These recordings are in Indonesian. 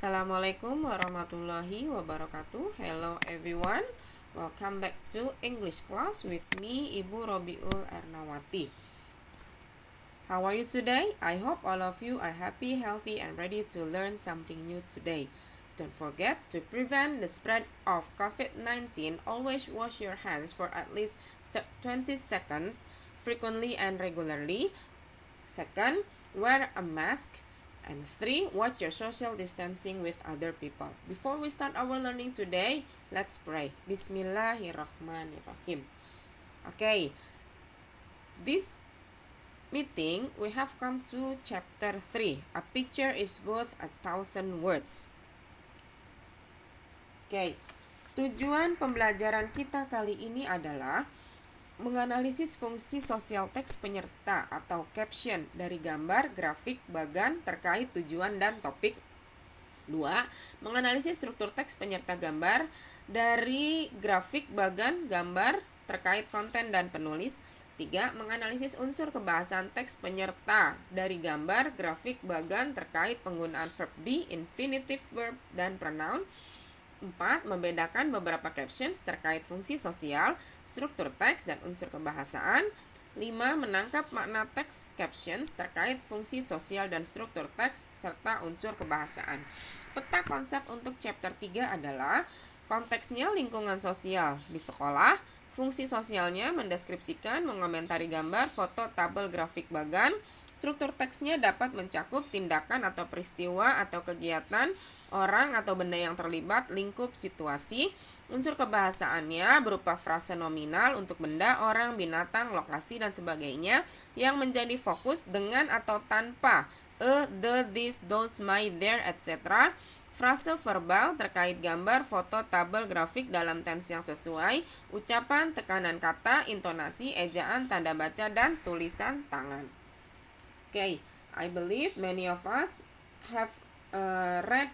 Assalamualaikum warahmatullahi wabarakatuh. Hello everyone. Welcome back to English class with me, Ibu Robiul Ernawati. How are you today? I hope all of you are happy, healthy, and ready to learn something new today. Don't forget to prevent the spread of COVID-19. Always wash your hands for at least 20 seconds, frequently and regularly. Second, wear a mask. And 3, watch your social distancing with other people. Before we start our learning today, let's pray. Bismillahirrahmanirrahim. Okay, this meeting we have come to chapter 3. A picture is worth 1,000 words. Okay, tujuan pembelajaran kita kali ini adalah menganalisis fungsi sosial teks penyerta atau caption dari gambar, grafik, bagan terkait tujuan dan topik. 2. Menganalisis struktur teks penyerta gambar dari grafik, bagan, gambar terkait konten dan penulis. 3. Menganalisis unsur kebahasan teks penyerta dari gambar, grafik, bagan terkait penggunaan verb be, infinitive verb, dan pronoun. 4. Membedakan beberapa captions terkait fungsi sosial, struktur teks, dan unsur kebahasaan. 5. Menangkap makna teks captions terkait fungsi sosial dan struktur teks, serta unsur kebahasaan. Peta konsep untuk chapter 3 adalah konteksnya lingkungan sosial di sekolah, fungsi sosialnya mendeskripsikan, mengomentari gambar, foto, tabel, grafik, bagan. Struktur teksnya dapat mencakup tindakan atau peristiwa atau kegiatan, orang atau benda yang terlibat, lingkup situasi. Unsur kebahasaannya berupa frase nominal untuk benda, orang, binatang, lokasi, dan sebagainya yang menjadi fokus dengan atau tanpa the, this, those, my, their, etc. Frase verbal terkait gambar, foto, tabel, grafik dalam tense yang sesuai, ucapan, tekanan kata, intonasi, ejaan, tanda baca, dan tulisan tangan. Okay, I believe many of us have read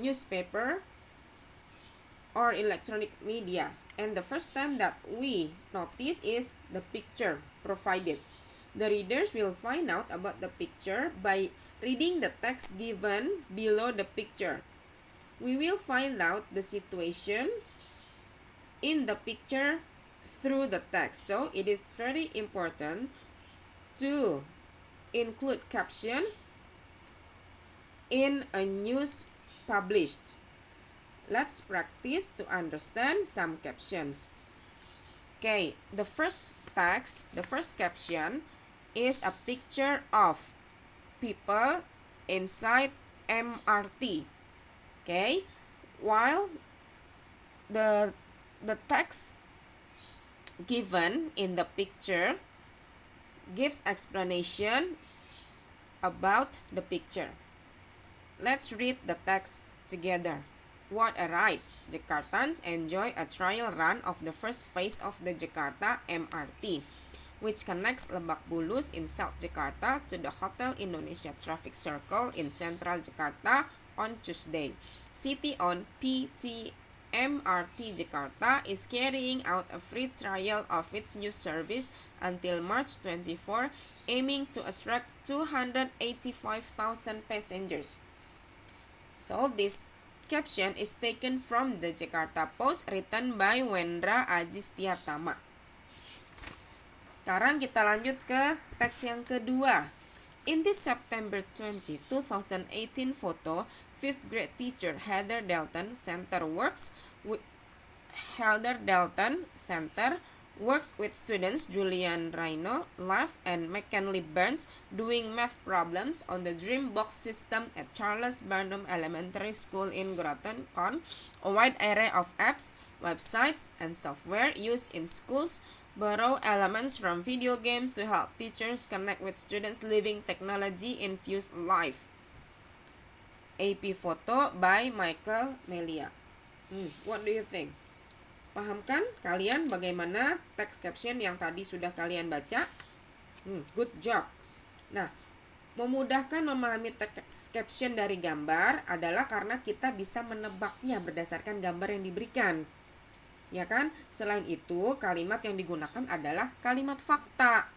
newspaper or electronic media, and the first time that we notice is the picture provided. The readers will find out about the picture by reading the text given below the picture. We will find out the situation in the picture through the text. So it is very important to include captions in a news published. Let's practice to understand some captions. Okay, the first text, the first caption is a picture of people inside MRT. Okay, while the text given in the picture gives explanation about the picture. Let's read the text together. What a ride! Jakartans enjoy a trial run of the first phase of the Jakarta MRT, which connects Lebak Bulus in South Jakarta to the Hotel Indonesia Traffic Circle in Central Jakarta on Tuesday. City-owned PT MRT Jakarta is carrying out a free trial of its new service until March 24, aiming to attract 285,000 passengers. So this caption is taken from the Jakarta Post written by Wendra Ajistiatama. Sekarang kita lanjut ke teks yang kedua. In this September 20, 2018 photo, 5th grade teacher Heather Dalton Center works with students Julian Rhino, Leff, and McKinley Burns doing math problems on the Dreambox system at Charles Barnum Elementary School in Groton on a wide array of apps, websites, and software used in schools borrow elements from video games to help teachers connect with students living technology-infused life. AP photo by Michael Melia. What do you think? Pahamkan kalian bagaimana teks caption yang tadi sudah kalian baca? Good job. Nah, memudahkan memahami teks caption dari gambar adalah karena kita bisa menebaknya berdasarkan gambar yang diberikan. Ya kan? Selain itu, kalimat yang digunakan adalah kalimat fakta.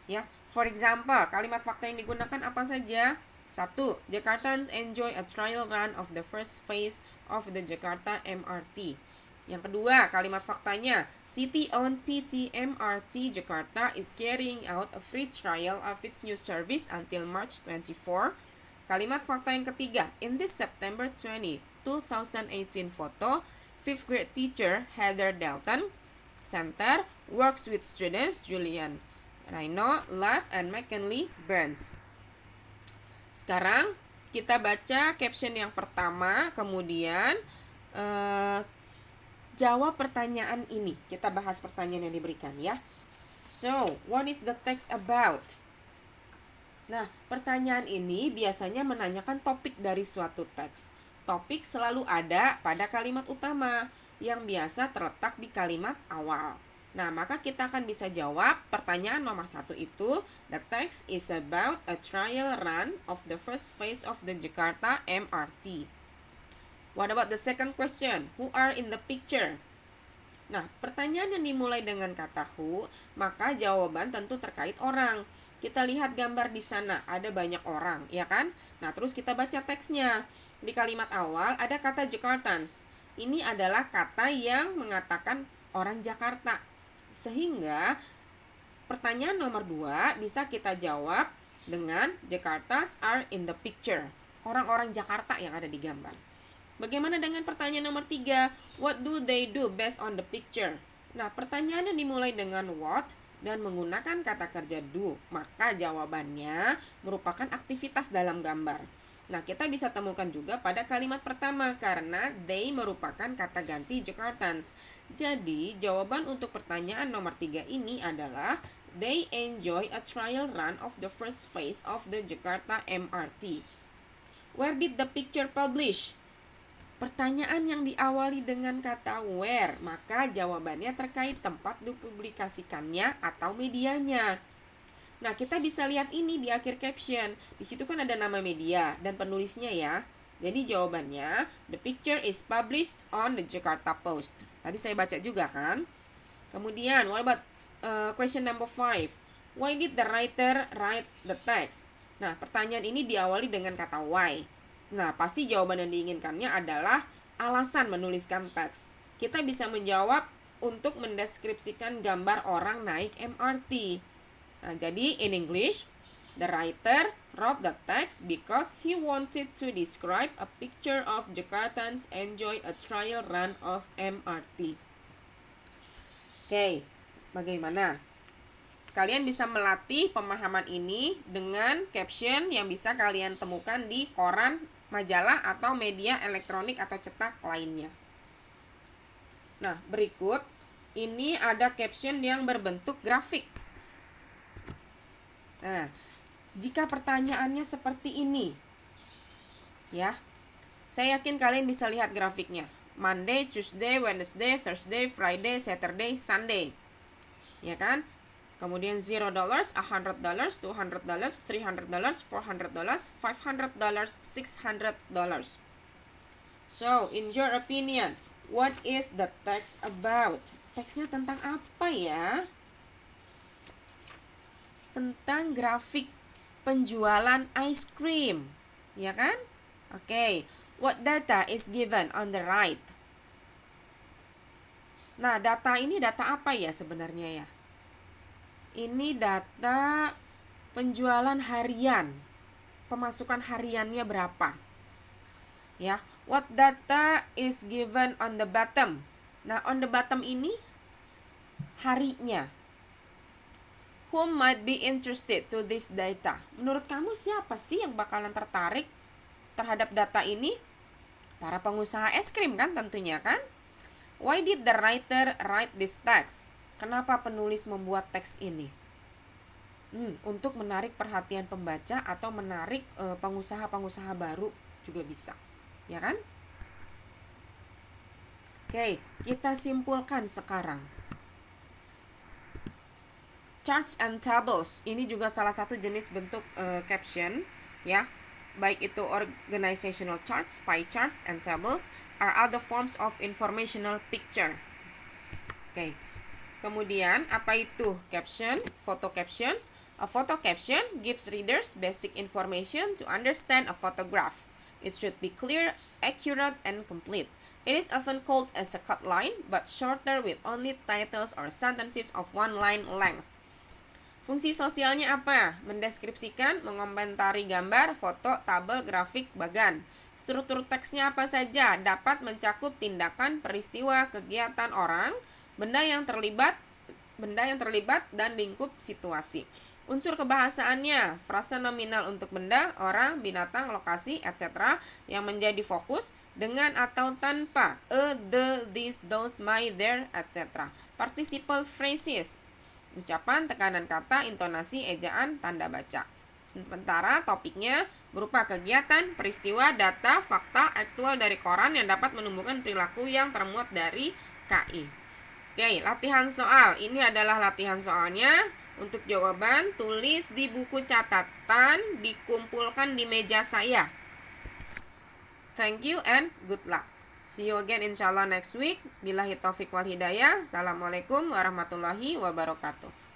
Ya, for example, kalimat fakta yang digunakan apa saja? 1. Jakartans enjoy a trial run of the first phase of the Jakarta MRT. Yang kedua, kalimat faktanya, City-owned PT MRT Jakarta is carrying out a free trial of its new service until March 24. Kalimat fakta yang ketiga, in this September 20, 2018 photo, 5th grade teacher Heather Dalton Center works with students Julian Rhino, Lev, and McKinley Burns. Sekarang kita baca caption yang pertama, kemudian jawab pertanyaan ini. Kita bahas pertanyaan yang diberikan ya. So, what is the text about? Nah, pertanyaan ini biasanya menanyakan topik dari suatu teks. Topik selalu ada pada kalimat utama yang biasa terletak di kalimat awal. Nah, maka kita akan bisa jawab pertanyaan nomor 1 itu, the text is about a trial run of the first phase of the Jakarta MRT. What about the second question? Who are in the picture? Nah, pertanyaan yang dimulai dengan kata who, maka jawaban tentu terkait orang. Kita lihat gambar di sana, ada banyak orang, ya kan? Nah, terus kita baca teksnya. Di kalimat awal ada kata Jakartans. Ini adalah kata yang mengatakan orang Jakarta. Sehingga pertanyaan nomor 2 bisa kita jawab dengan Jakartas are in the picture. Orang-orang Jakarta yang ada di gambar. Bagaimana dengan pertanyaan nomor 3? What do they do based on the picture? Nah, pertanyaan yang dimulai dengan what dan menggunakan kata kerja do, maka jawabannya merupakan aktivitas dalam gambar. Nah, kita bisa temukan juga pada kalimat pertama karena they merupakan kata ganti Jakartans. Jadi, jawaban untuk pertanyaan nomor 3 ini adalah they enjoy a trial run of the first phase of the Jakarta MRT. Where did the picture publish? Pertanyaan yang diawali dengan kata where, maka jawabannya terkait tempat dipublikasikannya atau medianya. Nah, kita bisa lihat ini di akhir caption. Di situ kan ada nama media dan penulisnya ya. Jadi jawabannya, the picture is published on the Jakarta Post. Tadi saya baca juga kan. Kemudian, what about question number 5? Why did the writer write the text? Nah, pertanyaan ini diawali dengan kata why. Nah, pasti jawaban yang diinginkannya adalah alasan menuliskan teks. Kita bisa menjawab untuk mendeskripsikan gambar orang naik MRT. Nah, jadi in English, the writer wrote the text because he wanted to describe a picture of Jakartans enjoy a trial run of MRT. Oke, bagaimana? Kalian bisa melatih pemahaman ini dengan caption yang bisa kalian temukan di koran, majalah, atau media elektronik atau cetak lainnya. Nah, berikut ini ada caption yang berbentuk grafik. Nah, jika pertanyaannya seperti ini, ya, saya yakin kalian bisa lihat grafiknya. Monday, Tuesday, Wednesday, Thursday, Friday, Saturday, Sunday. Ya kan? Kemudian $0, $100, $200, $300, $400, $500, $600. So, in your opinion, what is the text about? Teksnya tentang apa ya? Tentang grafik penjualan ice cream, ya kan? Oke, what data is given on the right? Nah, data ini data apa ya sebenarnya ya? Ini data penjualan harian, pemasukan hariannya berapa? Ya, what data is given on the bottom? Nah, on the bottom ini harinya. Who might be interested to this data? Menurut kamu siapa sih yang bakalan tertarik terhadap data ini? Para pengusaha es krim kan tentunya kan? Why did the writer write this text? Kenapa penulis membuat teks ini? Untuk menarik perhatian pembaca atau menarik pengusaha-pengusaha baru juga bisa, ya kan? Oke, kita simpulkan sekarang. Charts and tables, ini juga salah satu jenis bentuk caption, ya. Baik itu organizational charts, pie charts, and tables are other forms of informational picture. Oke. Kemudian, apa itu caption, photo captions? A photo caption gives readers basic information to understand a photograph. It should be clear, accurate, and complete. It is often called as a cut line, but shorter with only titles or sentences of one line length. Fungsi sosialnya apa? Mendeskripsikan, mengomentari gambar, foto, tabel, grafik, bagan. Struktur teksnya apa saja? Dapat mencakup tindakan, peristiwa, kegiatan orang, benda yang terlibat, dan lingkup situasi. Unsur kebahasaannya, frasa nominal untuk benda, orang, binatang, lokasi, etc. yang menjadi fokus, dengan atau tanpa the, this, those, my, their, etc. Participle phrases, ucapan, tekanan kata, intonasi, ejaan, tanda baca. Sementara topiknya berupa kegiatan, peristiwa, data, fakta, aktual dari koran yang dapat menumbuhkan perilaku yang termuat dari KI. Oke, latihan soal. Ini adalah latihan soalnya. Untuk jawaban, tulis di buku catatan, dikumpulkan di meja saya. Thank you and good luck. See you again inshallah next week. Billahi taufiq wal hidayah. Assalamualaikum warahmatullahi wabarakatuh.